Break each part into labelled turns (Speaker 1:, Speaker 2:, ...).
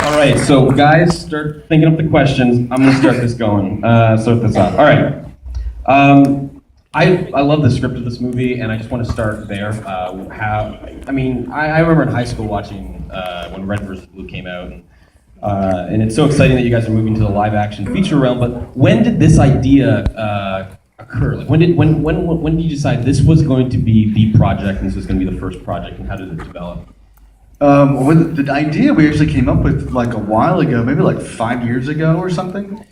Speaker 1: All right, so guys, start thinking up the questions. I'm gonna start this going. Start this off. All right. I love the script of this movie, and I just want to start there. I remember in high school watching when Red vs. Blue came out, and it's so exciting that you guys are moving to the live-action feature realm. But when did this idea occur? Like, when did you decide this was going to be the project, and this was going to be the first project, and how did it develop?
Speaker 2: The idea we actually came up with like a while ago, maybe like 5 years ago or something.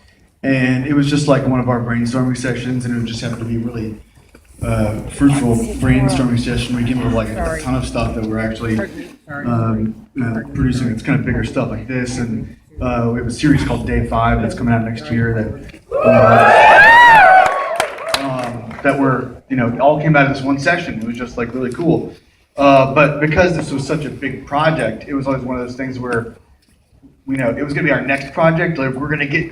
Speaker 2: And it was just like one of our brainstorming sessions, and it just happened to be really fruitful brainstorming session. We came up with like a ton of stuff that we're actually producing. It's kind of bigger stuff like this, and we have a series called Day 5 that's coming out next year that we're, it all came out of this one session. It was just like really cool. But because this was such a big project, it was always one of those things where, it was gonna be our next project. Like we're gonna get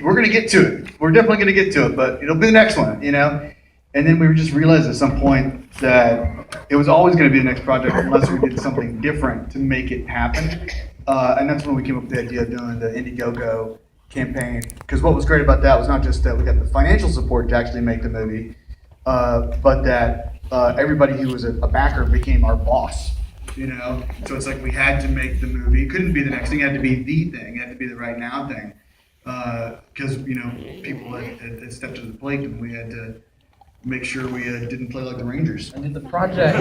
Speaker 2: to it. We're definitely gonna get to it, but it'll be the next one, And then we just realized at some point that it was always gonna be the next project unless we did something different to make it happen. And that's when we came up with the idea of doing the Indiegogo campaign. Because what was great about that was not just that we got the financial support to actually make the movie, but that everybody who was a backer became our boss. So it's like we had to make the movie. It couldn't be the next thing. It had to be the thing. It had to be the right now thing. Because people had stepped to the plate, and we had to make sure we didn't play like the Rangers.
Speaker 1: And did the project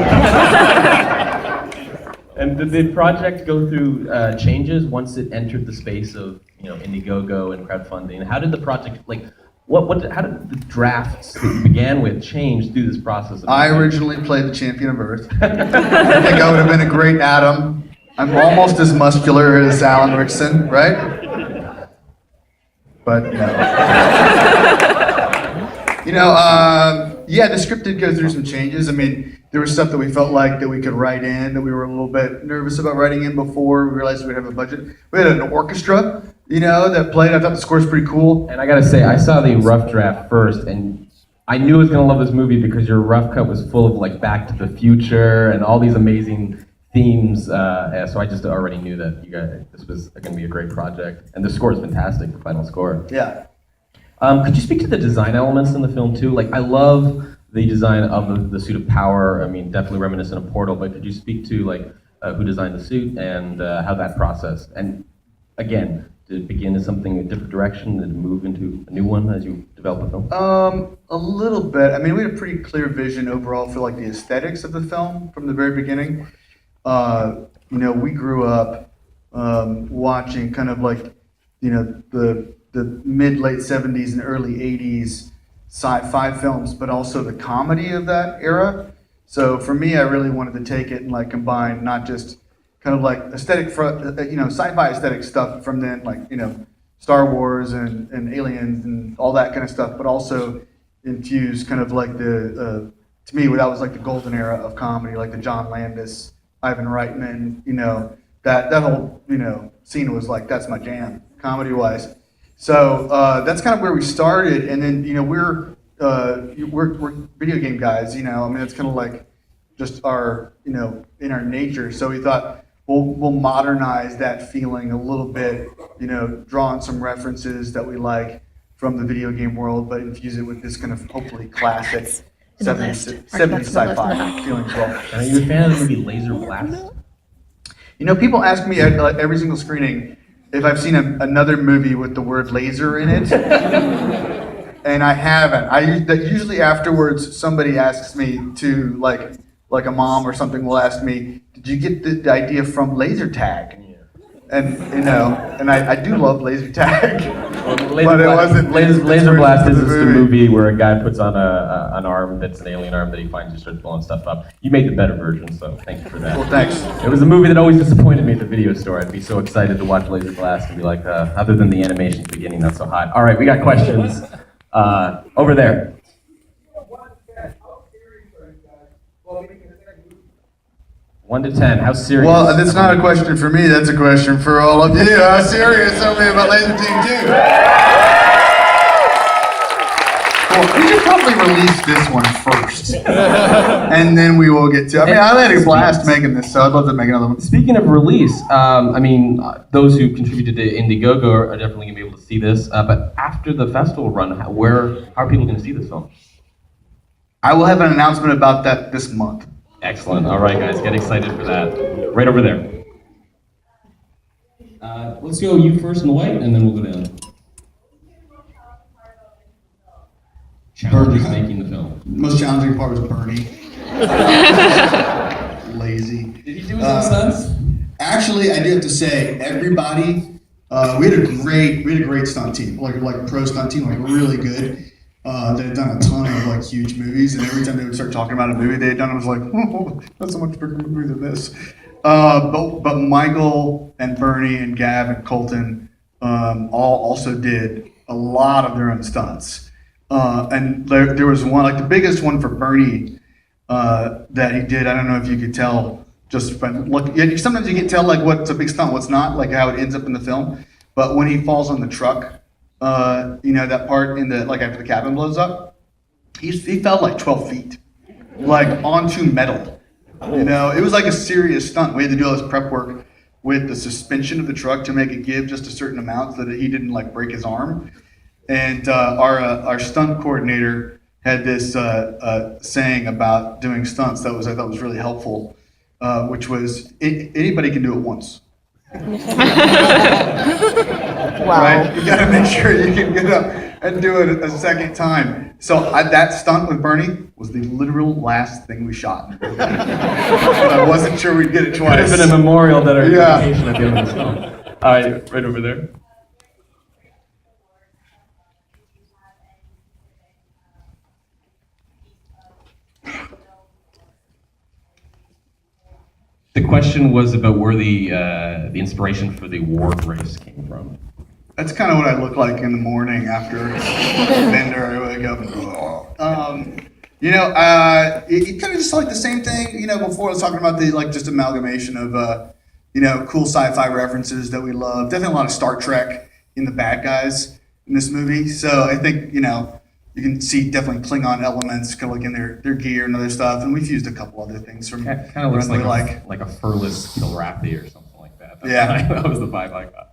Speaker 1: did the project go through changes once it entered the space of Indiegogo and crowdfunding? How did the project how did the drafts that you began with change through this process?
Speaker 2: I originally played the Champion of Earth. I think I would have been a great Adam. I'm almost as muscular as Alan Rickson, right? But no. The script did go through some changes. I mean, there was stuff that we felt like that we could write in that we were a little bit nervous about writing in before we realized we'd have a budget. We had an orchestra, that played. I thought the score was pretty cool.
Speaker 1: And I gotta say, I saw the rough draft first, and I knew I was gonna love this movie because your rough cut was full of like Back to the Future and all these amazing themes. So I just already knew that this was gonna be a great project, and the score is fantastic. The final score.
Speaker 2: Yeah.
Speaker 1: Could you speak to the design elements in the film too? Like, I love the design of the suit of power. I mean, definitely reminiscent of Portal. But could you speak to who designed the suit and how that process? And again, did it begin as something a different direction? Did it move into a new one as you develop the film?
Speaker 2: A little bit. I mean, we had a pretty clear vision overall for like the aesthetics of the film from the very beginning. We grew up watching kind of like, the mid-late 70s and early 80s sci-fi films, but also the comedy of that era. So for me, I really wanted to take it and like combine not just kind of like aesthetic, sci-fi aesthetic stuff from then, like, Star Wars and Aliens and all that kind of stuff, but also infuse kind of like to me, that was like the golden era of comedy, like the John Landis, Ivan Reitman, that whole, scene was like, that's my jam, comedy-wise. So that's kind of where we started, and then we're video game guys. It's kind of like just our in our nature. So we thought we'll modernize that feeling a little bit. Draw on some references that we like from the video game world, but infuse it with this kind of hopefully classic 70s sci-fi feeling as well.
Speaker 1: Are you a fan of the movie Laser Blast?
Speaker 2: People ask me at every single screening if I've seen another movie with the word laser in it, and I haven't. Usually afterwards, somebody asks me to, like a mom or something will ask me, did you get the idea from laser tag? And, and I do love laser tag, but it wasn't.
Speaker 1: Laser Blast is just a movie where a guy puts on an arm that's an alien arm that he finds and starts blowing stuff up. You made the better version, so thank you for that.
Speaker 2: Well, thanks.
Speaker 1: It was a movie that always disappointed me at the video store. I'd be so excited to watch Laser Blast and be like, other than the animation's beginning, not so hot. All right, we got questions over there. 1 to 10, how serious?
Speaker 2: Well, that's not a question for me, that's a question for all of you. How serious are we about Laser Team 2? Well, we should probably release this one first, and then we will get to. I mean, I had a blast making this, so I'd love to make another one.
Speaker 1: Speaking of release, I mean, those who contributed to Indiegogo are definitely going to be able to see this. But after the festival run, how are people going to see this film?
Speaker 2: I will have an announcement about that this month.
Speaker 1: Excellent. All right, guys, get excited for that. Right over there. Let's go you first in the white, and then we'll go down. Challenges making the film.
Speaker 2: Most challenging part was Bernie. Lazy.
Speaker 1: Did he do his own stunts?
Speaker 2: Actually, I do have to say, everybody, we had a great stunt team, like pro stunt team, like really good. They had done a ton of like huge movies, and every time they would start talking about a movie they had done, I was like, oh, that's a much bigger movie than this. But Michael and Bernie and Gav and Colton all also did a lot of their own stunts. And there was one, like the biggest one for Bernie that he did. I don't know if you could tell just from look. Sometimes you can tell like what's a big stunt, what's not, like how it ends up in the film. But when he falls on the truck, that part in the like after the cabin blows up, he fell like 12 feet, like onto metal. It was like a serious stunt. We had to do all this prep work with the suspension of the truck to make it give just a certain amount so that he didn't like break his arm. And our stunt coordinator had this saying about doing stunts that I thought was really helpful, which was anybody can do it once.
Speaker 3: Wow.
Speaker 2: Right? You got to make sure you can get up and do it a second time. So that stunt with Bernie was the literal last thing we shot. But I wasn't sure we'd get it twice.
Speaker 1: Could have been a memorial that our
Speaker 2: Yeah.
Speaker 1: dedication at the end of this film. All right, right over there. The question was about where the inspiration for the ward race came from.
Speaker 2: That's kind of what I look like in the morning after Bender. I wake up and it kind of just like the same thing. Before I was talking about the like just amalgamation of cool sci-fi references that we love. Definitely a lot of Star Trek in the bad guys in this movie. So I think you can see definitely Klingon elements kind of like in their gear and other stuff. And we've used a couple other things from
Speaker 1: Kind of looks like a furless Kilrathi or something like that.
Speaker 2: Yeah.
Speaker 1: That was the vibe I got.